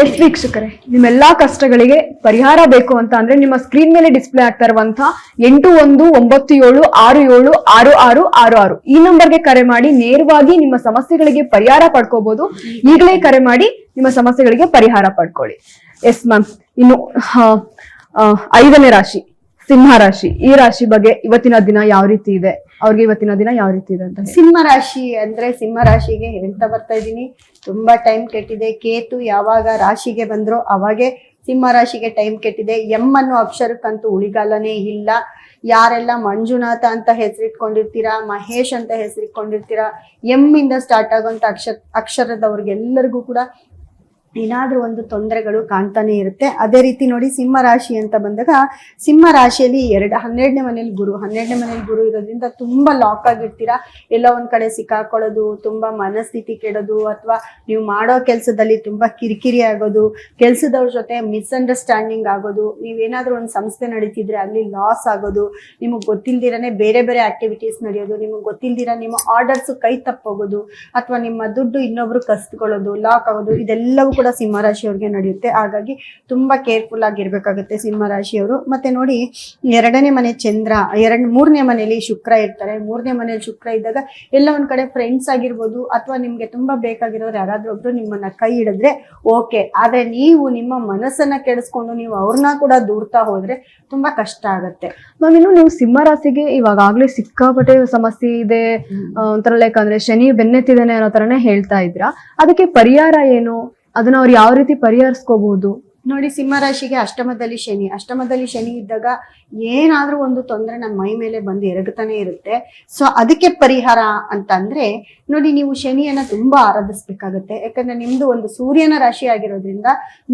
S ವೀಕ್ಷಕರೇ, ನಿಮ್ಮೆಲ್ಲಾ ಕಷ್ಟಗಳಿಗೆ ಪರಿಹಾರ ಬೇಕು ಅಂತ ಅಂದ್ರೆ ನಿಮ್ಮ ಸ್ಕ್ರೀನ್ ಮೇಲೆ ಡಿಸ್ಪ್ಲೇ ಆಗ್ತಾ ಇರುವಂತಹ 8197676666 ಈ ನಂಬರ್ಗೆ ಕರೆ ಮಾಡಿ ನೇರವಾಗಿ ನಿಮ್ಮ ಸಮಸ್ಯೆಗಳಿಗೆ ಪರಿಹಾರ ಪಡ್ಕೋಬಹುದು. ಈಗಲೇ ಕರೆ ಮಾಡಿ ನಿಮ್ಮ ಸಮಸ್ಯೆಗಳಿಗೆ ಪರಿಹಾರ ಪಡ್ಕೊಳ್ಳಿ. ಎಸ್ ಮ್ಯಾಮ್, ಇನ್ನು 5ನೇ ರಾಶಿ ಸಿಂಹ ರಾಶಿ. ಈ ರಾಶಿ ಬಗ್ಗೆ ಇವತ್ತಿನ ದಿನ ಯಾವ ರೀತಿ ಇದೆ, ಅವ್ರಿಗೆ ಇವತ್ತಿನ ದಿನ ಯಾವ ರೀತಿ ಇದೆ ಅಂತ. ಸಿಂಹ ರಾಶಿ ಅಂದ್ರೆ ಸಿಂಹ ರಾಶಿಗೆ ಹೇಳ್ತಾ ಬರ್ತಾ ಇದ್ದೀನಿ, ತುಂಬಾ ಟೈಮ್ ಕೆಟ್ಟಿದೆ. ಕೇತು ಯಾವಾಗ ರಾಶಿಗೆ ಬಂದ್ರೋ ಅವಾಗೆ ಸಿಂಹ ರಾಶಿಗೆ ಟೈಮ್ ಕೆಟ್ಟಿದೆ. ಎಂ ಅನ್ನೋ ಅಕ್ಷರಕ್ಕಂತೂ ಉಳಿಗಾಲನೇ ಇಲ್ಲ. ಯಾರೆಲ್ಲ ಮಂಜುನಾಥ ಅಂತ ಹೆಸರಿಟ್ಕೊಂಡಿರ್ತೀರಾ, ಮಹೇಶ್ ಅಂತ ಹೆಸರಿಟ್ಕೊಂಡಿರ್ತೀರಾ, ಎಂ ಇಂದ ಸ್ಟಾರ್ಟ್ ಆಗುವಂತ ಅಕ್ಷರದವ್ರಿಗೆಲ್ಲರಿಗೂ ಕೂಡ ಏನಾದ್ರೂ ಒಂದು ತೊಂದರೆಗಳು ಕಾಣ್ತಾನೆ ಇರುತ್ತೆ. ಅದೇ ರೀತಿ ನೋಡಿ, ಸಿಂಹ ರಾಶಿ ಅಂತ ಬಂದಾಗ ಸಿಂಹ ರಾಶಿಯಲ್ಲಿ 12ನೇ ಮನೇಲಿ ಗುರು, 12ನೇ ಮನೇಲಿ ಗುರು ಇರೋದ್ರಿಂದ ತುಂಬಾ ಲಾಕ್ ಆಗಿರ್ತೀರಾ. ಎಲ್ಲ ಒಂದ್ ಕಡೆ ಸಿಕ್ಕಾಕೊಳ್ಳೋದು, ತುಂಬಾ ಮನಸ್ಥಿತಿ ಕೆಡೋದು, ಅಥವಾ ನೀವು ಮಾಡೋ ಕೆಲಸದಲ್ಲಿ ತುಂಬಾ ಕಿರಿಕಿರಿ ಆಗೋದು, ಕೆಲಸದವ್ರ ಜೊತೆ ಮಿಸ್ಅಂಡರ್ಸ್ಟ್ಯಾಂಡಿಂಗ್ ಆಗೋದು, ನೀವೇನಾದ್ರೂ ಒಂದು ಸಂಸ್ಥೆ ನಡೀತಿದ್ರೆ ಅಲ್ಲಿ ಲಾಸ್ ಆಗೋದು, ನಿಮಗೆ ಗೊತ್ತಿಲ್ದಿರನೆ ಬೇರೆ ಬೇರೆ ಆಕ್ಟಿವಿಟೀಸ್ ನಡೆಯೋದು, ನಿಮಗೆ ಗೊತ್ತಿಲ್ದಿರ ನಿಮ್ಮ ಆರ್ಡರ್ಸ್ ಕೈ ತಪ್ಪೋಗೋದು, ಅಥವಾ ನಿಮ್ಮ ದುಡ್ಡು ಇನ್ನೊಬ್ರು ಕಸ್ಕೊಳ್ಳೋದು, ಲಾಕ್ ಆಗೋದು, ಇದೆಲ್ಲವೂ ಕೂಡ ಸಿಂಹ ರಾಶಿಯವ್ರಿಗೆ ನಡೆಯುತ್ತೆ. ಹಾಗಾಗಿ ತುಂಬಾ ಕೇರ್ಫುಲ್ ಆಗಿರ್ಬೇಕಾಗುತ್ತೆ ಸಿಂಹ ರಾಶಿಯವರು. ಮತ್ತೆ ನೋಡಿ, 2ನೇ ಮನೆ ಚಂದ್ರ, 3ನೇ ಮನೆಯಲ್ಲಿ ಶುಕ್ರ ಇರ್ತಾರೆ. 3ನೇ ಮನೆಯಲ್ಲಿ ಶುಕ್ರ ಇದ್ದಾಗ ಎಲ್ಲ ಒಂದ್ ಕಡೆ ಫ್ರೆಂಡ್ಸ್ ಆಗಿರ್ಬೋದು, ಅಥವಾ ನಿಮ್ಗೆ ತುಂಬಾ ಬೇಕಾಗಿರೋರು ಯಾರಾದ್ರೂ ಒಬ್ರು ನಿಮ್ಮನ್ನ ಕೈ ಹಿಡಿದ್ರೆ ಓಕೆ. ಆದ್ರೆ ನೀವು ನಿಮ್ಮ ಮನಸ್ಸನ್ನ ಕೆಡಿಸ್ಕೊಂಡು ನೀವು ಅವ್ರನ್ನ ಕೂಡ ದೂರ್ತಾ ಹೋದ್ರೆ ತುಂಬಾ ಕಷ್ಟ ಆಗತ್ತೆ. ಮ್ಯಾಮ್, ಇನ್ನು ನೀವು ಸಿಂಹ ರಾಶಿಗೆ ಇವಾಗಲೇ ಸಿಕ್ಕಾಪಟ್ಟೆ ಸಮಸ್ಯೆ ಇದೆ, ಒಂಥರ ಲೈಕ್ ಅಂದ್ರೆ ಶನಿ ಬೆನ್ನೆತ್ತಿದ್ದಾನೆ ಅನ್ನೋ ತರನೇ ಹೇಳ್ತಾ ಇದ್ರಾ. ಅದಕ್ಕೆ ಪರಿಹಾರ ಏನು, ಅದನ್ನ ಅವ್ರು ಯಾವ ರೀತಿ ಪರಿಹರಿಸ್ಕೋಬಹುದು? ನೋಡಿ, ಸಿಂಹ ರಾಶಿಗೆ ಅಷ್ಟಮದಲ್ಲಿ ಶನಿ ಇದ್ದಾಗ ಏನಾದ್ರೂ ಒಂದು ತೊಂದರೆ ನಮ್ಮ ಮೈ ಮೇಲೆ ಬಂದು ಎರಗುತ್ತಾನೆ ಇರುತ್ತೆ. ಸೊ ಅದಕ್ಕೆ ಪರಿಹಾರ ಅಂತ ಅಂದ್ರೆ ನೋಡಿ, ನೀವು ಶನಿಯನ್ನ ತುಂಬಾ ಆರಾಧಿಸ್ಬೇಕಾಗತ್ತೆ. ಯಾಕಂದ್ರೆ ನಿಮ್ದು ಒಂದು ಸೂರ್ಯನ ರಾಶಿ ಆಗಿರೋದ್ರಿಂದ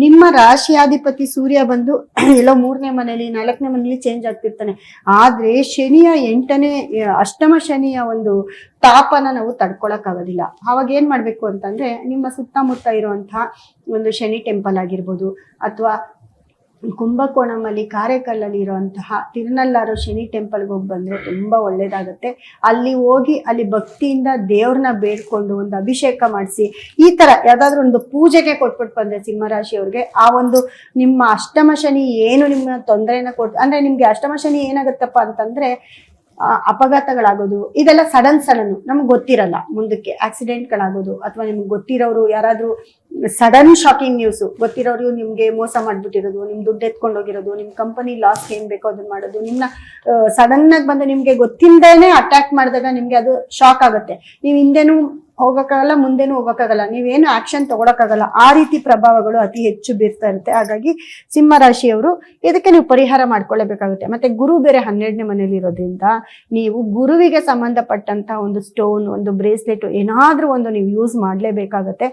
ನಿಮ್ಮ ರಾಶಿಯಾಧಿಪತಿ ಸೂರ್ಯ ಬಂದು ಎಲ್ಲೋ 3ನೇ ಮನೇಲಿ 4ನೇ ಮನೇಲಿ ಚೇಂಜ್ ಆಗ್ತಿರ್ತಾನೆ. ಆದ್ರೆ ಶನಿಯ ಅಷ್ಟಮ ಶನಿಯ ಒಂದು ತಾಪನ ನಾವು ತಡ್ಕೊಳಕ್ ಆಗೋದಿಲ್ಲ. ಅವಾಗ ಏನ್ ಮಾಡ್ಬೇಕು ಅಂತಂದ್ರೆ, ನಿಮ್ಮ ಸುತ್ತಮುತ್ತ ಇರುವಂತಹ ಒಂದು ಶನಿ ಟೆಂಪಲ್ ಆಗಿರ್ಬೋದು, ಅಥವಾ ಕುಂಭಕೋಣಮಲ್ಲಿ ಕಾರೆಕಲ್ಲಲ್ಲಿ ಇರುವಂತಹ ತಿರುನಲ್ಲಾರು ಶನಿ ಟೆಂಪಲ್ಗೆ ಹೋಗಿ ಬಂದ್ರೆ ತುಂಬಾ ಒಳ್ಳೇದಾಗುತ್ತೆ. ಅಲ್ಲಿ ಹೋಗಿ ಅಲ್ಲಿ ಭಕ್ತಿಯಿಂದ ದೇವ್ರನ್ನ ಬೇಡ್ಕೊಂಡು ಒಂದು ಅಭಿಷೇಕ ಮಾಡಿಸಿ, ಈ ತರ ಯಾವ್ದಾದ್ರು ಒಂದು ಪೂಜೆಗೆ ಕೊಟ್ಬಿಟ್ಟು ಬಂದ್ರೆ ಸಿಂಹರಾಶಿಯವ್ರಿಗೆ ಆ ಒಂದು ನಿಮ್ಮ ಅಷ್ಟಮ ಶನಿ ಏನು ನಿಮ್ಮ ತೊಂದರೆನ ಅಂದ್ರೆ ನಿಮ್ಗೆ ಅಷ್ಟಮ ಶನಿ ಏನಾಗುತ್ತಪ್ಪ ಅಂತಂದ್ರೆ ಅಪಘಾತಗಳಾಗೋದು, ಇದೆಲ್ಲ ಸಡನ್ ನಮ್ಗೆ ಗೊತ್ತಿರಲ್ಲ. ಮುಂದಕ್ಕೆ ಆಕ್ಸಿಡೆಂಟ್ಗಳಾಗೋದು, ಅಥವಾ ನಿಮ್ಗೆ ಗೊತ್ತಿರೋರು ಯಾರಾದ್ರೂ ಸಡನ್ ಶಾಕಿಂಗ್ ನ್ಯೂಸ್, ಗೊತ್ತಿರೋರು ನಿಮ್ಗೆ ಮೋಸ ಮಾಡ್ಬಿಟ್ಟಿರೋದು, ನಿಮ್ ದುಡ್ಡು ಎತ್ಕೊಂಡು ಹೋಗಿರೋದು, ನಿಮ್ ಕಂಪನಿ ಲಾಸ್ ಏನ್ ಬೇಕೋ ಅದನ್ನ ಮಾಡೋದು, ನಿಮ್ನ ಸಡನ್ ಆಗಿ ಬಂದು ನಿಮ್ಗೆ ಗೊತ್ತಿಲ್ಲದೇನೆ ಅಟ್ಯಾಕ್ ಮಾಡಿದಾಗ ನಿಮ್ಗೆ ಅದು ಶಾಕ್ ಆಗುತ್ತೆ. ನೀವು ಹಿಂದೆನೂ ಹೋಗಕ್ಕಾಗಲ್ಲ, ಮುಂದೆನೂ ಹೋಗಕ್ಕಾಗಲ್ಲ, ನೀವೇನು ಆಕ್ಷನ್ ತಗೊಳಕ್ಕಾಗಲ್ಲ. ಆ ರೀತಿ ಪ್ರಭಾವಗಳು ಅತಿ ಹೆಚ್ಚು ಬೀರ್ತಾ ಇರುತ್ತೆ. ಹಾಗಾಗಿ ಸಿಂಹ ರಾಶಿಯವರು ಇದಕ್ಕೆ ನೀವು ಪರಿಹಾರ ಮಾಡ್ಕೊಳ್ಳೇಬೇಕಾಗುತ್ತೆ. ಮತ್ತೆ ಗುರು ಬೇರೆ 12ನೇ ಮನೇಲಿ ಇರೋದ್ರಿಂದ ನೀವು ಗುರುವಿಗೆ ಸಂಬಂಧಪಟ್ಟಂತ ಒಂದು ಸ್ಟೋನ್, ಒಂದು ಬ್ರೇಸ್ಲೆಟ್ ಏನಾದ್ರೂ ಒಂದು ನೀವು ಯೂಸ್ ಮಾಡ್ಲೇಬೇಕಾಗತ್ತೆ.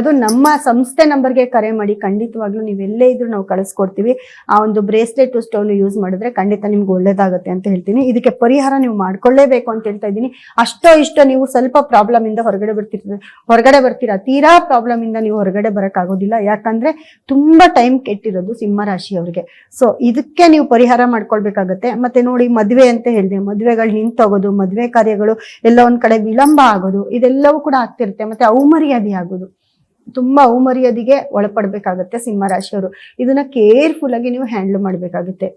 ಅದು ನಮ್ಮ ಸಂಸ್ಥೆ ನಂಬರ್ಗೆ ಕರೆ ಮಾಡಿ, ಖಂಡಿತವಾಗ್ಲೂ ನೀವೆಲ್ಲೇ ಇದ್ರು ನಾವು ಕಳಿಸ್ಕೊಡ್ತೀವಿ. ಆ ಒಂದು ಬ್ರೇಸ್ಲೆಟ್ ಸ್ಟೋನ್ ಯೂಸ್ ಮಾಡಿದ್ರೆ ಖಂಡಿತ ನಿಮ್ಗೆ ಒಳ್ಳೇದಾಗತ್ತೆ ಅಂತ ಹೇಳ್ತೀನಿ. ಇದಕ್ಕೆ ಪರಿಹಾರ ನೀವು ಮಾಡ್ಕೊಳ್ಳೇಬೇಕು ಅಂತ ಹೇಳ್ತಾ ಇದ್ದೀನಿ. ಇಷ್ಟೋ ನೀವು ಸ್ವಲ್ಪ ಪ್ರಾಬ್ಲಮ್ ಇಂದ ಹೊರಗಡೆ ಬರ್ತೀರಾ, ತೀರಾ ಪ್ರಾಬ್ಲಮ್ ಇಂದ ನೀವು ಹೊರಗಡೆ ಬರಕ್ ಆಗೋದಿಲ್ಲ. ಯಾಕಂದ್ರೆ ತುಂಬಾ ಟೈಮ್ ಕೆಟ್ಟಿರೋದು ಸಿಂಹ ರಾಶಿಯವ್ರಿಗೆ. ಸೊ ಇದಕ್ಕೆ ನೀವು ಪರಿಹಾರ ಮಾಡ್ಕೊಳ್ಬೇಕಾಗತ್ತೆ. ಮತ್ತೆ ನೋಡಿ, ಮದ್ವೆ ಅಂತ ಹೇಳಿದೆ, ಮದ್ವೆಗಳು ನಿಂತೋಗೋದು, ಮದ್ವೆ ಕಾರ್ಯಗಳು ಎಲ್ಲ ಒಂದ್ ಕಡೆ ವಿಳಂಬ ಆಗೋದು, ಇದೆಲ್ಲವೂ ಕೂಡ ಆಗ್ತಿರುತ್ತೆ. ಮತ್ತೆ ಅವಮರ್ಯಾದೆ ಆಗೋದು, ತುಂಬಾ ಅವಮರ್ಯಾದೆಗೆ ಒಳಪಡ್ಬೇಕಾಗತ್ತೆ ಸಿಂಹ ರಾಶಿಯವರು. ಇದನ್ನ ಕೇರ್ಫುಲ್ ಆಗಿ ನೀವು ಹ್ಯಾಂಡಲ್ ಮಾಡ್ಬೇಕಾಗುತ್ತೆ.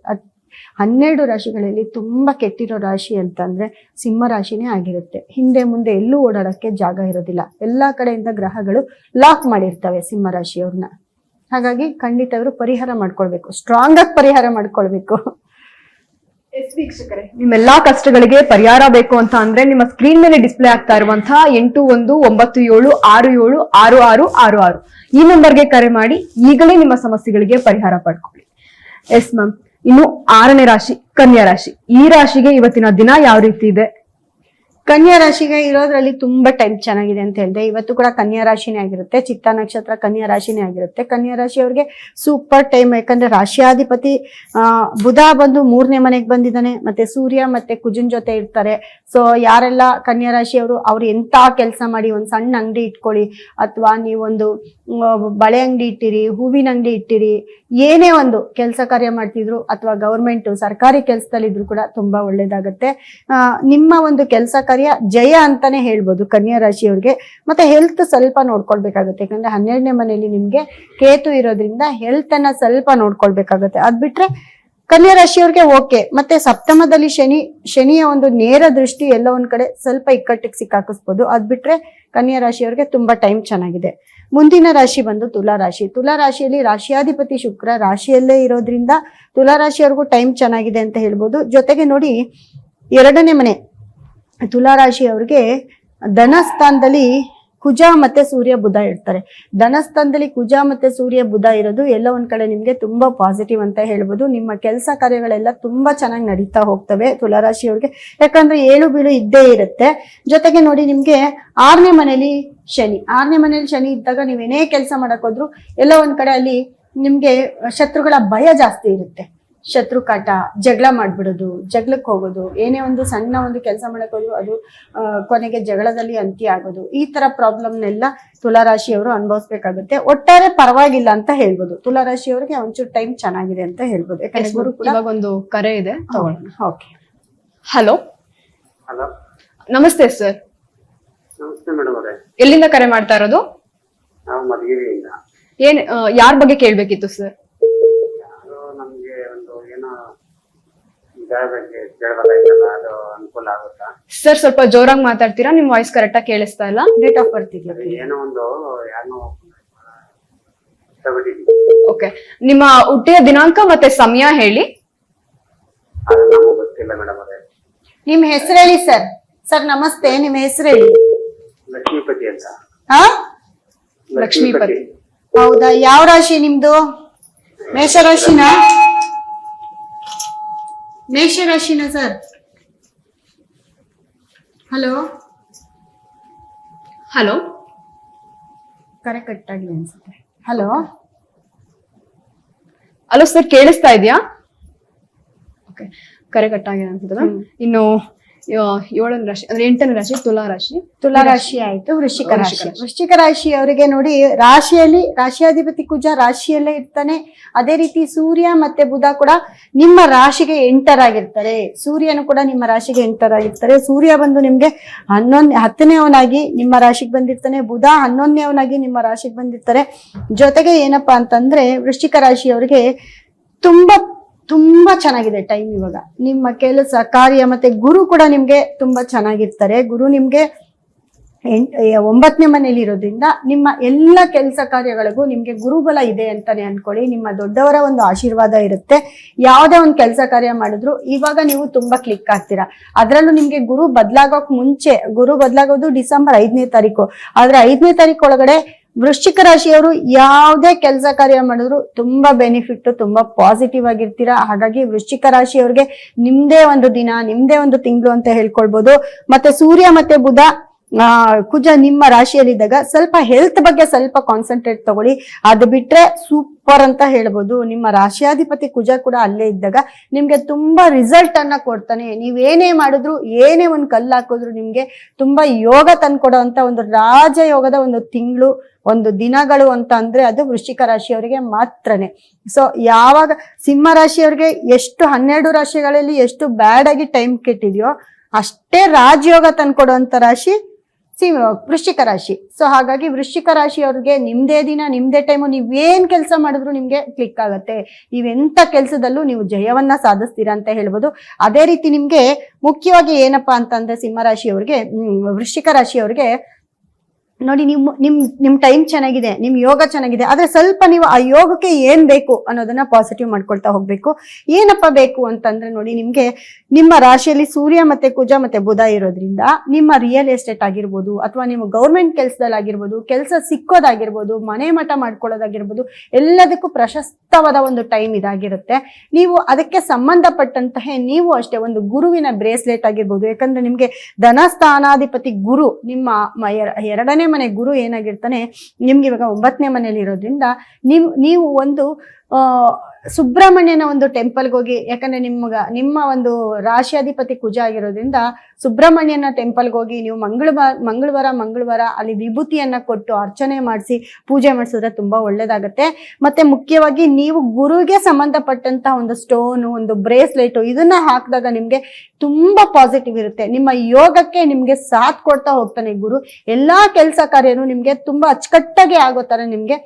12 ರಾಶಿಗಳಲ್ಲಿ ತುಂಬಾ ಕೆಟ್ಟಿರೋ ರಾಶಿ ಅಂತಂದ್ರೆ ಸಿಂಹ ರಾಶಿನೇ ಆಗಿರುತ್ತೆ. ಹಿಂದೆ ಮುಂದೆ ಎಲ್ಲೂ ಓಡಾಡಕ್ಕೆ ಜಾಗ ಇರೋದಿಲ್ಲ. ಎಲ್ಲಾ ಕಡೆಯಿಂದ ಗ್ರಹಗಳು ಲಾಕ್ ಮಾಡಿರ್ತವೆ ಸಿಂಹ ರಾಶಿಯವ್ರನ್ನ. ಹಾಗಾಗಿ ಖಂಡಿತ ಅವರು ಪರಿಹಾರ ಮಾಡ್ಕೊಳ್ಬೇಕು, ಸ್ಟ್ರಾಂಗ್ ಆಗಿ ಪರಿಹಾರ ಮಾಡ್ಕೊಳ್ಬೇಕು. ಎಸ್ ವೀಕ್ಷಕರೇ, ನಿಮ್ಮೆಲ್ಲಾ ಕಷ್ಟಗಳಿಗೆ ಪರಿಹಾರ ಬೇಕು ಅಂತ ಅಂದ್ರೆ ನಿಮ್ಮ ಸ್ಕ್ರೀನ್ ಮೇಲೆ ಡಿಸ್ಪ್ಲೇ ಆಗ್ತಾ ಇರುವಂತಹ 8197676666 ಈ ನಂಬರ್ಗೆ ಕರೆ ಮಾಡಿ ಈಗಲೇ ನಿಮ್ಮ ಸಮಸ್ಯೆಗಳಿಗೆ ಪರಿಹಾರ ಪಡ್ಕೊಳ್ಳಿ. ಎಸ್ ಮ್ಯಾಮ್, ಇನ್ನು 6ನೇ ರಾಶಿ ಕನ್ಯಾ ರಾಶಿ. ಈ ರಾಶಿಗೆ ಇವತ್ತಿನ ದಿನ ಯಾವ ರೀತಿ ಇದೆ? ಕನ್ಯಾ ರಾಶಿಗೆ ಇರೋದ್ರಲ್ಲಿ ತುಂಬಾ ಟೈಮ್ ಚೆನ್ನಾಗಿದೆ ಅಂತ ಹೇಳಿದೆ. ಇವತ್ತು ಕೂಡ ಕನ್ಯಾ ರಾಶಿನೇ ಆಗಿರುತ್ತೆ, ಚಿತ್ತ ನಕ್ಷತ್ರ ಕನ್ಯಾ ರಾಶಿನೇ ಆಗಿರುತ್ತೆ. ಕನ್ಯಾ ರಾಶಿಯವ್ರಿಗೆ ಸೂಪರ್ ಟೈಮ್. ಯಾಕಂದ್ರೆ ರಾಶಿಯಾಧಿಪತಿ ಬುಧ ಬಂದು 3ನೇ ಮನೆಗೆ ಬಂದಿದ್ದಾನೆ. ಮತ್ತೆ ಸೂರ್ಯ ಮತ್ತೆ ಕುಜನ್ ಜೊತೆ ಇರ್ತಾರೆ. ಸೊ ಯಾರೆಲ್ಲ ಕನ್ಯಾ ರಾಶಿಯವರು, ಅವ್ರು ಎಂತ ಕೆಲಸ ಮಾಡಿ, ಒಂದ್ ಸಣ್ಣ ಅಂಗಡಿ ಇಟ್ಕೊಳ್ಳಿ, ಅಥವಾ ನೀವೊಂದು ಬಳೆ ಅಂಗಡಿ ಇಟ್ಟಿರಿ, ಹೂವಿನ ಅಂಗಡಿ ಇಟ್ಟಿರಿ, ಏನೇ ಒಂದು ಕೆಲಸ ಕಾರ್ಯ ಮಾಡ್ತಿದ್ರು ಅಥವಾ ಗೌರ್ಮೆಂಟ್ ಸರ್ಕಾರಿ ಕೆಲಸದಲ್ಲಿದ್ರು ಕೂಡ ತುಂಬಾ ಒಳ್ಳೇದಾಗತ್ತೆ. ನಿಮ್ಮ ಒಂದು ಕೆಲಸ ಕಾರ್ಯ ಜಯ ಅಂತಾನೆ ಹೇಳ್ಬೋದು ಕನ್ಯಾ ರಾಶಿಯವ್ರಿಗೆ. ಮತ್ತೆ ಹೆಲ್ತ್ ಸ್ವಲ್ಪ ನೋಡ್ಕೊಳ್ಬೇಕಾಗುತ್ತೆ, ಯಾಕಂದ್ರೆ 12ನೇ ಮನೆಯಲ್ಲಿ ನಿಮ್ಗೆ ಕೇತು ಇರೋದ್ರಿಂದ ಹೆಲ್ತ್ ಅನ್ನ ಸ್ವಲ್ಪ ನೋಡ್ಕೊಳ್ಬೇಕಾಗತ್ತೆ. ಅದ್ ಬಿಟ್ರೆ ಕನ್ಯಾ ರಾಶಿಯವ್ರಿಗೆ ಓಕೆ. ಮತ್ತೆ ಸಪ್ತಮದಲ್ಲಿ ಶನಿಯ ಒಂದು ನೇರ ದೃಷ್ಟಿ ಎಲ್ಲ ಒಂದ್ ಕಡೆ ಸ್ವಲ್ಪ ಇಕ್ಕಟ್ಟಿಗೆ ಸಿಕ್ಕಾಕಿಸ್ಬೋದು. ಅದ್ ಬಿಟ್ರೆ ಕನ್ಯಾ ರಾಶಿಯವ್ರಿಗೆ ತುಂಬಾ ಟೈಮ್ ಚೆನ್ನಾಗಿದೆ. ಮುಂದಿನ ರಾಶಿ ಬಂದು ತುಲಾ ರಾಶಿ. ತುಲಾ ರಾಶಿಯಲ್ಲಿ ರಾಶಿಯಾಧಿಪತಿ ಶುಕ್ರ ರಾಶಿಯಲ್ಲೇ ಇರೋದ್ರಿಂದ ತುಲಾ ರಾಶಿಯವ್ರಿಗೂ ಟೈಮ್ ಚೆನ್ನಾಗಿದೆ ಅಂತ ಹೇಳ್ಬೋದು. ಜೊತೆಗೆ ನೋಡಿ 2ನೇ ಮನೆ ತುಲಾ ರಾಶಿಯವ್ರಿಗೆ ಧನಸ್ಥಾನದಲ್ಲಿ ಕುಜ ಮತ್ತೆ ಸೂರ್ಯ ಬುಧ ಇರ್ತಾರೆ. ಧನಸ್ಥಾನದಲ್ಲಿ ಕುಜ ಮತ್ತೆ ಸೂರ್ಯ ಬುಧ ಇರೋದು ಎಲ್ಲ ಒಂದ್ ಕಡೆ ನಿಮ್ಗೆ ತುಂಬಾ ಪಾಸಿಟಿವ್ ಅಂತ ಹೇಳ್ಬೋದು. ನಿಮ್ಮ ಕೆಲಸ ಕಾರ್ಯಗಳೆಲ್ಲ ತುಂಬಾ ಚೆನ್ನಾಗಿ ನಡೀತಾ ಹೋಗ್ತವೆ ತುಲಾರಾಶಿಯವ್ರಿಗೆ, ಯಾಕಂದ್ರೆ ಏಳು ಬೀಳು ಇದ್ದೇ ಇರುತ್ತೆ. ಜೊತೆಗೆ ನೋಡಿ ನಿಮ್ಗೆ 6ನೇ ಮನೇಲಿ ಶನಿ ಇದ್ದಾಗ ನೀವೇನೇ ಕೆಲಸ ಮಾಡಕ್ ಹೋದ್ರು ಎಲ್ಲ ಒಂದ್ ಕಡೆ ಅಲ್ಲಿ ನಿಮ್ಗೆ ಶತ್ರುಗಳ ಭಯ ಜಾಸ್ತಿ ಇರುತ್ತೆ. ಶತ್ರು ಕಾಟ, ಜಗಳ ಮಾಡ್ಬಿಡೋದು, ಜಗಳಕ್ಕೆ ಹೋಗೋದು, ಏನೇ ಒಂದು ಸಣ್ಣ ಒಂದು ಕೆಲಸ ಮಾಡಕ್ ಹೋದ್ರು ಅದು ಕೊನೆಗೆ ಜಗಳದಲ್ಲಿ ಅಂತ್ಯ ಆಗೋದು, ಈ ತರ ಪ್ರಾಬ್ಲಮ್ನೆಲ್ಲ ತುಲಾರಾಶಿಯವರು ಅನುಭವಿಸ್ಬೇಕಾಗುತ್ತೆ. ಒಟ್ಟಾರೆ ಪರವಾಗಿಲ್ಲ ಅಂತ ಹೇಳ್ಬೋದು. ತುಲಾರಾಶಿಯವರಿಗೆ ಒಂಚೂರು ಟೈಮ್ ಚೆನ್ನಾಗಿದೆ ಅಂತ ಹೇಳ್ಬೋದು. ಯಾಕಂದ್ರೆ ಗುರು ಕೂಡ ಇವಾಗ ಒಂದು ಕರೆ ಇದೆ, ತಗೊಳ್ಳೋಣ. ಓಕೆ. ಹಲೋ, ನಮಸ್ತೆ ಸರ್. ನಮಸ್ತೆ ಮೇಡಮ್ ಅವರೇ. ಎಲ್ಲಿಂದ ಕರೆ ಮಾಡ್ತಾ ಇರೋದು? ನಾವು ಮಧುಗಿರಿಯಿಂದ. ಏನ್ ಯಾರ ಬಗ್ಗೆ ಕೇಳ್ಬೇಕಿತ್ತು ಸರ್? ನಮ್ಗೆ ಒಂದು ಏನೋ ಬಗ್ಗೆ ಕೇಳಬೇಕಾಯ್ತಲ್ಲ, ಅದು ಅನುಕೂಲ ಆಗುತ್ತಾ ಸರ್? ಸ್ವಲ್ಪ ಜೋರಾಗಿ ಮಾತಾಡ್ತೀರಾ? ನಿಮ್ ವಾಯ್ಸ್ ಕರೆಕ್ಟ್ ಆಗಿ ಕೇಳಿಸ್ತಾ ಇಲ್ಲ. ಡೇಟ್ ಆಫ್ ಬರ್ತ್ ಇದೆ. ಏನೋ ಒಂದು ಯಾರೋ ಓಕೆ, ನಿಮ್ಮ ಹುಟ್ಟಿದ ದಿನಾಂಕ ಮತ್ತೆ ಸಮಯ ಹೇಳಿ. ಅದು ನಮಗೂ ಗೊತ್ತಿಲ್ಲ ಮೇಡಮ್ ಅವರೇ. ನಿಮ್ ಹೆಸರು ಹೇಳಿ ಸರ್. ಸರ್ ನಮಸ್ತೆ, ನಿಮ್ಮ ಹೆಸರು ಹೇಳಿ. ಲಕ್ಷ್ಮೀಪತಿ ಅಂತ. ಹಾ, ಲಕ್ಷ್ಮೀಪತಿ. ಹೌದಾ? ಯಾವ ರಾಶಿ ನಿಮ್ದು? ಮೇಷರಾಶಿನಾ? ಮೇಷರಾಶಿನಾ ಸರ್? ಹಲೋ ಹಲೋ, ಕರೆ ಕಟ್ ಆಗಿದೆ ಅನ್ಸುತ್ತೆ. ಹಲೋ ಹಲೋ ಸರ್, ಕೇಳಿಸ್ತಾ ಇದೆಯಾ? ಓಕೆ, ಕರೆ ಕಟ್ ಆಗಿದೆ ಅನ್ಸುತ್ತದ. ಇನ್ನು 7ನೇ ರಾಶಿ ಅಂದ್ರೆ 8ನೇ ರಾಶಿ ತುಲಾ ರಾಶಿ. ತುಲಾ ರಾಶಿ ಆಯ್ತು. ವೃಶ್ಚಿಕ ರಾಶಿ ಅವರಿಗೆ ನೋಡಿ ರಾಶಿಯಲ್ಲಿ ರಾಶಿಯಾಧಿಪತಿ ಕುಜ ರಾಶಿಯಲ್ಲೇ ಇರ್ತಾನೆ. ಅದೇ ರೀತಿ ಸೂರ್ಯ ಮತ್ತೆ ಬುಧ ಕೂಡ ನಿಮ್ಮ ರಾಶಿಗೆ ಎಂಟರ್ ಆಗಿರ್ತಾರೆ. ಸೂರ್ಯನು ಕೂಡ ನಿಮ್ಮ ರಾಶಿಗೆ ಎಂಟರ್ ಆಗಿರ್ತಾರೆ. ಸೂರ್ಯ ಬಂದು ನಿಮ್ಗೆ 10ನೇವನಾಗಿ ನಿಮ್ಮ ರಾಶಿಗೆ ಬಂದಿರ್ತಾನೆ. ಬುಧ 11ನೇವನಾಗಿ ನಿಮ್ಮ ರಾಶಿಗೆ ಬಂದಿರ್ತಾರೆ. ಜೊತೆಗೆ ಏನಪ್ಪಾ ಅಂತಂದ್ರೆ ವೃಶ್ಚಿಕ ರಾಶಿಯವರಿಗೆ ತುಂಬಾ ಚೆನ್ನಾಗಿದೆ ಟೈಮ್ ಇವಾಗ. ನಿಮ್ಮ ಕೆಲಸ ಕಾರ್ಯ ಮತ್ತೆ ಗುರು ಕೂಡ ನಿಮ್ಗೆ ತುಂಬಾ ಚೆನ್ನಾಗಿರ್ತಾರೆ. ಗುರು ನಿಮ್ಗೆ 9ನೇ ಮನೆಯಲ್ಲಿ ಇರೋದ್ರಿಂದ ನಿಮ್ಮ ಎಲ್ಲ ಕೆಲಸ ಕಾರ್ಯಗಳಿಗೂ ನಿಮ್ಗೆ ಗುರುಬಲ ಇದೆ ಅಂತಾನೆ ಅನ್ಕೊಳ್ಳಿ. ನಿಮ್ಮ ದೊಡ್ಡವರ ಒಂದು ಆಶೀರ್ವಾದ ಇರುತ್ತೆ. ಯಾವುದೇ ಒಂದು ಕೆಲಸ ಕಾರ್ಯ ಮಾಡಿದ್ರು ಇವಾಗ ನೀವು ತುಂಬಾ ಕ್ಲಿಕ್ ಆಗ್ತೀರಾ. ಅದ್ರಲ್ಲೂ ನಿಮ್ಗೆ ಗುರು ಬದಲಾಗೋಕ್ ಮುಂಚೆ, ಗುರು ಬದಲಾಗೋದು ಡಿಸೆಂಬರ್ 5ನೇ ತಾರೀಕು. ಆದ್ರೆ 5ನೇ ತಾರೀಕು ಒಳಗಡೆ ವೃಶ್ಚಿಕ ರಾಶಿಯವರು ಯಾವುದೇ ಕೆಲಸ ಕಾರ್ಯ ಮಾಡಿದ್ರು ತುಂಬಾ ಬೆನಿಫಿಟ್, ತುಂಬಾ ಪಾಸಿಟಿವ್ ಆಗಿರ್ತೀರಾ. ಹಾಗಾಗಿ ವೃಶ್ಚಿಕ ರಾಶಿಯವ್ರಿಗೆ ನಿಮ್ದೇ ಒಂದು ದಿನ, ನಿಮ್ದೇ ಒಂದು ತಿಂಗಳು ಅಂತ ಹೇಳ್ಕೊಳ್ಬಹುದು. ಮತ್ತೆ ಸೂರ್ಯ ಮತ್ತೆ ಬುಧ ಕುಜ ನಿಮ್ಮ ರಾಶಿಯಲ್ಲಿದ್ದಾಗ ಸ್ವಲ್ಪ ಹೆಲ್ತ್ ಬಗ್ಗೆ ಸ್ವಲ್ಪ ಕಾನ್ಸಂಟ್ರೇಟ್ ತಗೊಳ್ಳಿ. ಅದು ಬಿಟ್ರೆ ಸೂಪರ್ ಅಂತ ಹೇಳ್ಬೋದು. ನಿಮ್ಮ ರಾಶಿಯಾಧಿಪತಿ ಕುಜ ಕೂಡ ಅಲ್ಲೇ ಇದ್ದಾಗ ನಿಮ್ಗೆ ತುಂಬಾ ರಿಸಲ್ಟ್ ಅನ್ನ ಕೊಡ್ತಾನೆ. ನೀವೇನೇ ಮಾಡಿದ್ರು, ಏನೇ ಒಂದು ಕಲ್ಲು ಹಾಕಿದ್ರು ನಿಮ್ಗೆ ತುಂಬಾ ಯೋಗ ತಂದ್ಕೊಡೋ ಅಂತ ಒಂದು ರಾಜಯೋಗದ ಒಂದು ತಿಂಗಳು, ಒಂದು ದಿನಗಳು ಅಂತ ಅಂದ್ರೆ ಅದು ವೃಶ್ಚಿಕ ರಾಶಿಯವರಿಗೆ ಮಾತ್ರನೇ. ಸೊ ಯಾವಾಗ ಸಿಂಹ ರಾಶಿಯವರಿಗೆ ಎಷ್ಟು 12 ರಾಶಿಗಳಲ್ಲಿ ಎಷ್ಟು ಬ್ಯಾಡ್ ಆಗಿ ಟೈಮ್ ಕೆಟ್ಟಿದೆಯೋ ಅಷ್ಟೇ ರಾಜಯೋಗ ತಂದ್ಕೊಡುವಂತ ರಾಶಿ ವೃಶ್ಚಿಕ ರಾಶಿ. ಸೊ ಹಾಗಾಗಿ ವೃಶ್ಚಿಕ ರಾಶಿಯವ್ರಿಗೆ ನಿಮ್ದೇ ದಿನ, ನಿಮ್ದೇ ಟೈಮು, ನೀವೇನ್ ಕೆಲಸ ಮಾಡಿದ್ರು ನಿಮ್ಗೆ ಕ್ಲಿಕ್ ಆಗತ್ತೆ. ನೀವೆಂತ ಕೆಲಸದಲ್ಲೂ ನೀವು ಜಯವನ್ನ ಸಾಧಿಸ್ತೀರಾ ಅಂತ ಹೇಳ್ಬೋದು. ಅದೇ ರೀತಿ ನಿಮ್ಗೆ ಮುಖ್ಯವಾಗಿ ಏನಪ್ಪಾ ಅಂತಂದ್ರೆ ಸಿಂಹ ರಾಶಿಯವ್ರಿಗೆ, ವೃಶ್ಚಿಕ ರಾಶಿಯವ್ರಿಗೆ ನೋಡಿ ನಿಮ್ ಟೈಮ್ ಚೆನ್ನಾಗಿದೆ, ನಿಮ್ ಯೋಗ ಚೆನ್ನಾಗಿದೆ. ಆದ್ರೆ ಸ್ವಲ್ಪ ನೀವು ಆ ಯೋಗಕ್ಕೆ ಏನ್ ಬೇಕು ಅನ್ನೋದನ್ನ ಪಾಸಿಟಿವ್ ಮಾಡ್ಕೊಳ್ತಾ ಹೋಗ್ಬೇಕು. ಏನಪ್ಪಾ ಬೇಕು ಅಂತಂದ್ರೆ ನೋಡಿ ನಿಮ್ಗೆ ನಿಮ್ಮ ರಾಶಿಯಲ್ಲಿ ಸೂರ್ಯ ಮತ್ತೆ ಕುಜ ಮತ್ತೆ ಬುಧ ಇರೋದ್ರಿಂದ ನಿಮ್ಮ ರಿಯಲ್ ಎಸ್ಟೇಟ್ ಆಗಿರ್ಬೋದು, ಅಥವಾ ನಿಮ್ಮ ಗೌರ್ಮೆಂಟ್ ಕೆಲಸದಲ್ಲಿ ಆಗಿರ್ಬೋದು, ಕೆಲಸ ಸಿಕ್ಕೋದಾಗಿರ್ಬೋದು, ಮನೆ ಮಠ ಮಾಡ್ಕೊಳ್ಳೋದಾಗಿರ್ಬೋದು, ಎಲ್ಲದಕ್ಕೂ ಪ್ರಶಸ್ತವಾದ ಒಂದು ಟೈಮ್ ಇದಾಗಿರುತ್ತೆ. ನೀವು ಅದಕ್ಕೆ ಸಂಬಂಧಪಟ್ಟಂತಹ ನೀವು ಅಷ್ಟೇ ಒಂದು ಗುರುವಿನ ಬ್ರೇಸ್ಲೆಟ್ ಆಗಿರ್ಬೋದು. ಯಾಕಂದ್ರೆ ನಿಮ್ಗೆ ಧನಸ್ಥಾನಾಧಿಪತಿ ಗುರು ನಿಮ್ಮ 2ನೇ ಮನೆ ಗುರು ಏನಾಗಿರ್ತಾನೆ ನಿಮ್ಗೆ ಇವಾಗ 9ನೇ ಮನೇಲಿ ಇರೋದ್ರಿಂದ ನೀವು ಒಂದು ಸುಬ್ರಹ್ಮಣ್ಯನ ಒಂದು ಟೆಂಪಲ್ಗೆ ಹೋಗಿ, ಯಾಕಂದ್ರೆ ನಿಮ್ಮ ಒಂದು ರಾಶಿಯಾಧಿಪತಿ ಕುಜ ಆಗಿರೋದ್ರಿಂದ ಸುಬ್ರಹ್ಮಣ್ಯನ ಟೆಂಪಲ್ಗೆ ಹೋಗಿ ನೀವು ಮಂಗಳವಾರ ಅಲ್ಲಿ ವಿಭೂತಿಯನ್ನ ಕೊಟ್ಟು ಅರ್ಚನೆ ಮಾಡಿಸಿ ಪೂಜೆ ಮಾಡಿಸಿದ್ರೆ ತುಂಬಾ ಒಳ್ಳೇದಾಗತ್ತೆ. ಮತ್ತೆ ಮುಖ್ಯವಾಗಿ ನೀವು ಗುರುಗೆ ಸಂಬಂಧಪಟ್ಟಂತ ಒಂದು ಸ್ಟೋನು, ಒಂದು ಬ್ರೇಸ್ಲೆಟ್ ಇದನ್ನ ಹಾಕಿದಾಗ ನಿಮ್ಗೆ ತುಂಬಾ ಪಾಸಿಟಿವ್ ಇರುತ್ತೆ. ನಿಮ್ಮ ಯೋಗಕ್ಕೆ ನಿಮ್ಗೆ ಸಾಥ್ ಕೊಡ್ತಾ ಹೋಗ್ತಾನೆ ಗುರು. ಎಲ್ಲಾ ಕೆಲಸ ಕಾರ್ಯನು ನಿಮ್ಗೆ ತುಂಬಾ ಅಚ್ಚುಕಟ್ಟಾಗಿ ಆಗೋ ತರ ನಿಮ್ಗೆ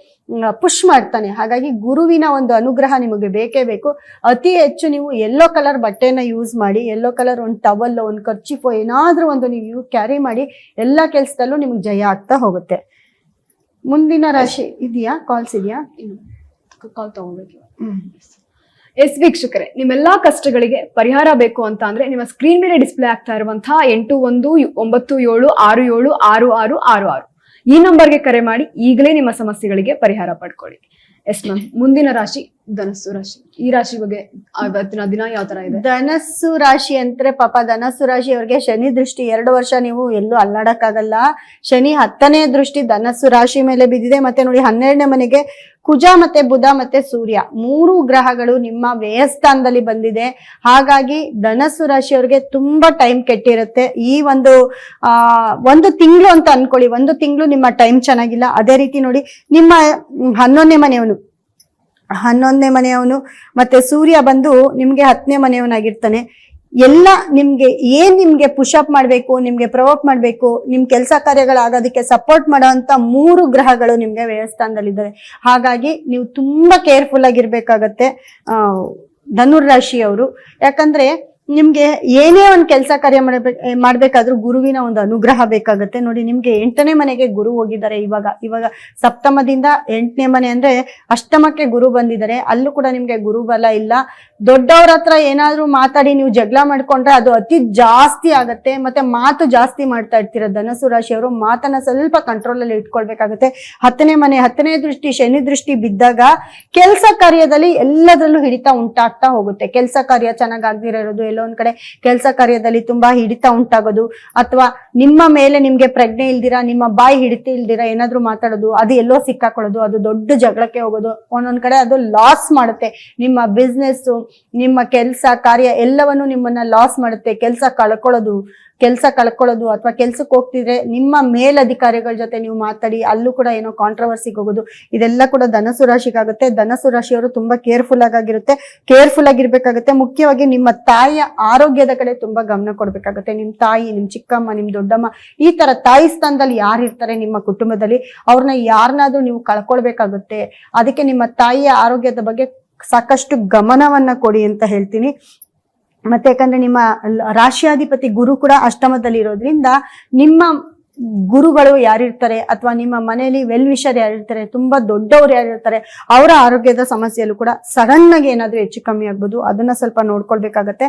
ಪುಷ್ ಮಾಡ್ತಾನೆ. ಹಾಗಾಗಿ ಗುರುವಿನ ಒಂದು ಅನುಗ್ರಹ ನಿಮಗೆ ಬೇಕೇ ಬೇಕು. ಅತಿ ಹೆಚ್ಚು ನೀವು ಯೆಲ್ಲೋ ಕಲರ್ ಬಟ್ಟೆನ ಯೂಸ್ ಮಾಡಿ, ಯೆಲ್ಲೋ ಕಲರ್ ಒಂದು ಟವಲ್, ಒಂದು ಕರ್ಚಿಫೋ ಏನಾದ್ರೂ ಒಂದು ನೀವು ಕ್ಯಾರಿ ಮಾಡಿ, ಎಲ್ಲಾ ಕೆಲ್ಸದಲ್ಲೂ ನಿಮ್ಗೆ ಜಯ ಆಗ್ತಾ ಹೋಗುತ್ತೆ. ಮುಂದಿನ ರಾಶಿ ಇದೆಯಾ? ಕಾಲ್ಸ್ ಇದೆಯಾ? ಕಾಲ್ ತಗೋಬೇಕು. ಎಸ್ ವೀಕ್ಷಕರೇ, ನಿಮ್ಮೆಲ್ಲಾ ಕಷ್ಟಗಳಿಗೆ ಪರಿಹಾರ ಬೇಕು ಅಂತ ಅಂದ್ರೆ ನಿಮ್ಮ ಸ್ಕ್ರೀನ್ ಮೇಲೆ ಡಿಸ್ಪ್ಲೇ ಆಗ್ತಾ ಇರುವಂತಹ 8197676666 ಈ ನಂಬರ್ಗೆ ಕರೆ ಮಾಡಿ ಈಗಲೇ ನಿಮ್ಮ ಸಮಸ್ಯೆಗಳಿಗೆ ಪರಿಹಾರ ಪಡ್ಕೊಳ್ಳಿ. ಎಸ್ ಮ್ಯಾಮ್, ಮುಂದಿನ ರಾಶಿ ಧನಸ್ಸು ರಾಶಿ. ಈ ರಾಶಿ ಬಗ್ಗೆ ಇವತ್ತಿನ ದಿನ ಯಾವ ತರ ಇದೆ? ಧನಸ್ಸು ರಾಶಿ ಅಂದ್ರೆ ಪಾಪ ಧನಸ್ಸು ರಾಶಿ ಅವ್ರಿಗೆ ಶನಿ ದೃಷ್ಟಿ 2 ವರ್ಷ ನೀವು ಎಲ್ಲೂ ಅಲ್ಲಾಡಕ್ಕಾಗಲ್ಲ. ಶನಿ 10ನೇ ದೃಷ್ಟಿ ಧನಸ್ಸು ರಾಶಿ ಮೇಲೆ ಬಿದ್ದಿದೆ. ಮತ್ತೆ ನೋಡಿ 12ನೇ ಮನೆಗೆ ಕುಜ ಮತ್ತೆ ಬುಧ ಮತ್ತೆ ಸೂರ್ಯ 3 ಗ್ರಹಗಳು ನಿಮ್ಮ ವ್ಯಯಸ್ಥಾನದಲ್ಲಿ ಬಂದಿದೆ. ಹಾಗಾಗಿ ಧನಸ್ಸು ರಾಶಿಯವ್ರಿಗೆ ತುಂಬಾ ಟೈಮ್ ಕೆಟ್ಟಿರುತ್ತೆ. ಈ ಒಂದು ತಿಂಗಳು ಅಂತ ಅನ್ಕೊಳ್ಳಿ, 1 ತಿಂಗಳು ನಿಮ್ಮ ಟೈಮ್ ಚೆನ್ನಾಗಿಲ್ಲ. ಅದೇ ರೀತಿ ನೋಡಿ ನಿಮ್ಮ 11ನೇ ಮನೆಯವನು ಮತ್ತೆ ಸೂರ್ಯ ಬಂದು ನಿಮ್ಗೆ 10ನೇ ಮನೆಯವನಾಗಿರ್ತಾನೆ. ಎಲ್ಲ ನಿಮ್ಗೆ ಪುಷಪ್ ಮಾಡ್ಬೇಕು, ನಿಮ್ಗೆ ಪ್ರವೋಕ್ ಮಾಡ್ಬೇಕು, ನಿಮ್ ಕೆಲಸ ಕಾರ್ಯಗಳಾಗೋದಕ್ಕೆ ಸಪೋರ್ಟ್ ಮಾಡೋಂತ 3 ಗ್ರಹಗಳು ನಿಮ್ಗೆ ವ್ಯಯಸ್ಥಾನದಲ್ಲಿದ್ದಾರೆ. ಹಾಗಾಗಿ ನೀವು ತುಂಬಾ ಕೇರ್ಫುಲ್ ಆಗಿರ್ಬೇಕಾಗತ್ತೆ ಧನುರ್ರಾಶಿಯವರು. ಯಾಕಂದ್ರೆ ನಿಮ್ಗೆ ಏನೇ ಒಂದು ಕೆಲಸ ಕಾರ್ಯ ಮಾಡ್ಬೇಕಾದ್ರೂ ಗುರುವಿನ ಒಂದು ಅನುಗ್ರಹ ಬೇಕಾಗತ್ತೆ. ನೋಡಿ ನಿಮ್ಗೆ 8ನೇ ಮನೆಗೆ ಗುರು ಹೋಗಿದ್ದಾರೆ. ಇವಾಗ ಸಪ್ತಮದಿಂದ 8ನೇ ಮನೆ ಅಂದ್ರೆ ಅಷ್ಟಮಕ್ಕೆ ಗುರು ಬಂದಿದ್ದಾರೆ. ಅಲ್ಲೂ ಕೂಡ ನಿಮ್ಗೆ ಗುರು ಬಲ ಇಲ್ಲ. ದೊಡ್ಡವ್ರ ಹತ್ರ ಏನಾದ್ರೂ ಮಾತಾಡಿ ನೀವು ಜಗಳ ಮಾಡ್ಕೊಂಡ್ರೆ ಅದು ಅತಿ ಜಾಸ್ತಿ ಆಗತ್ತೆ. ಮತ್ತೆ ಮಾತು ಜಾಸ್ತಿ ಮಾಡ್ತಾ ಇರ್ತೀರ. ಧನಸ್ಸು ರಾಶಿಯವರು ಮಾತನ್ನ ಸ್ವಲ್ಪ ಕಂಟ್ರೋಲ್ ಅಲ್ಲಿ ಇಟ್ಕೊಳ್ಬೇಕಾಗತ್ತೆ. 10ನೇ ಮನೆ 10ನೇ ದೃಷ್ಟಿ ಶನಿ ದೃಷ್ಟಿ ಬಿದ್ದಾಗ ಕೆಲಸ ಕಾರ್ಯದಲ್ಲಿ ಎಲ್ಲದರಲ್ಲೂ ಹಿಡಿತ ಉಂಟಾಗ್ತಾ ಹೋಗುತ್ತೆ. ಕೆಲಸ ಕಾರ್ಯ ಚೆನ್ನಾಗಾಗದಿರೋದು, ಎಲ್ಲೋ ಒಂದ್ ಕಡೆ ಕೆಲಸ ಕಾರ್ಯದಲ್ಲಿ ತುಂಬಾ ಹಿಡಿತ ಉಂಟಾಗೋದು, ಅಥವಾ ನಿಮ್ಮ ಮೇಲೆ ನಿಮ್ಗೆ ಪ್ರಜ್ಞೆ ಇಲ್ದಿರಾ, ನಿಮ್ಮ ಬಾಯಿ ಹಿಡಿತ ಇಲ್ದಿರಾ ಏನಾದ್ರೂ ಮಾತಾಡೋದು, ಅದು ಎಲ್ಲೋ ಸಿಕ್ಕಾಕೊಳ್ಳೋದು, ಅದು ದೊಡ್ಡ ಜಗಳಕ್ಕೆ ಹೋಗೋದು. ಒಂದೊಂದ್ ಕಡೆ ಅದು ಲಾಸ್ ಮಾಡುತ್ತೆ. ನಿಮ್ಮ ಬಿಸ್ನೆಸ್, ನಿಮ್ಮ ಕೆಲಸ ಕಾರ್ಯ ಎಲ್ಲವನ್ನು ನಿಮ್ಮನ್ನ ಲಾಸ್ ಮಾಡುತ್ತೆ. ಕೆಲಸ ಕಳ್ಕೊಳ್ಳೋದು ಅಥವಾ ಕೆಲ್ಸಕ್ಕೆ ಹೋಗ್ತಿದ್ರೆ ನಿಮ್ಮ ಮೇಲಧಿಕಾರಿಗಳ ಜೊತೆ ನೀವು ಮಾತಾಡಿ ಅಲ್ಲೂ ಕೂಡ ಏನೋ ಕಾಂಟ್ರವರ್ಸಿಗೆ ಹೋಗೋದು, ಇದೆಲ್ಲ ಕೂಡ ಧನಸ್ಸು ರಾಶಿಗಾಗುತ್ತೆ. ಧನಸ್ಸು ರಾಶಿಯವರು ತುಂಬಾ ಕೇರ್ಫುಲ್ ಆಗಿರ್ಬೇಕಾಗುತ್ತೆ. ಮುಖ್ಯವಾಗಿ ನಿಮ್ಮ ತಾಯಿಯ ಆರೋಗ್ಯದ ಕಡೆ ತುಂಬಾ ಗಮನ ಕೊಡ್ಬೇಕಾಗುತ್ತೆ. ನಿಮ್ ತಾಯಿ, ನಿಮ್ ಚಿಕ್ಕಮ್ಮ, ನಿಮ್ ದೊಡ್ಡಮ್ಮ, ಈ ತರ ತಾಯಿ ಸ್ಥಾನದಲ್ಲಿ ಯಾರು ಇರ್ತಾರೆ ನಿಮ್ಮ ಕುಟುಂಬದಲ್ಲಿ, ಅವ್ರನ್ನ ಯಾರನ್ನಾದ್ರೂ ನೀವು ಕಳ್ಕೊಳ್ಬೇಕಾಗುತ್ತೆ. ಅದಕ್ಕೆ ನಿಮ್ಮ ತಾಯಿಯ ಆರೋಗ್ಯದ ಬಗ್ಗೆ ಸಾಕಷ್ಟು ಗಮನವನ್ನ ಕೊಡಿ ಅಂತ ಹೇಳ್ತೀನಿ. ಮತ್ತೆ ಯಾಕಂದ್ರೆ ನಿಮ್ಮ ರಾಶಿಯಾಧಿಪತಿ ಗುರು ಕೂಡ ಅಷ್ಟಮದಲ್ಲಿ ಇರೋದ್ರಿಂದ ನಿಮ್ಮ ಗುರುಗಳು ಯಾರಿರ್ತಾರೆ ಅಥವಾ ನಿಮ್ಮ ಮನೆಯಲ್ಲಿ ವೆಲ್ ವಿಷರ್ ಯಾರಿರ್ತಾರೆ, ತುಂಬಾ ದೊಡ್ಡವರು ಯಾರಿರ್ತಾರೆ, ಅವರ ಆರೋಗ್ಯದ ಸಮಸ್ಯೆಯಲ್ಲೂ ಕೂಡ ಸಡನ್ ಆಗಿ ಏನಾದ್ರೂ ಹೆಚ್ಚು ಕಮ್ಮಿ ಆಗ್ಬೋದು. ಅದನ್ನ ಸ್ವಲ್ಪ ನೋಡ್ಕೊಳ್ಬೇಕಾಗತ್ತೆ.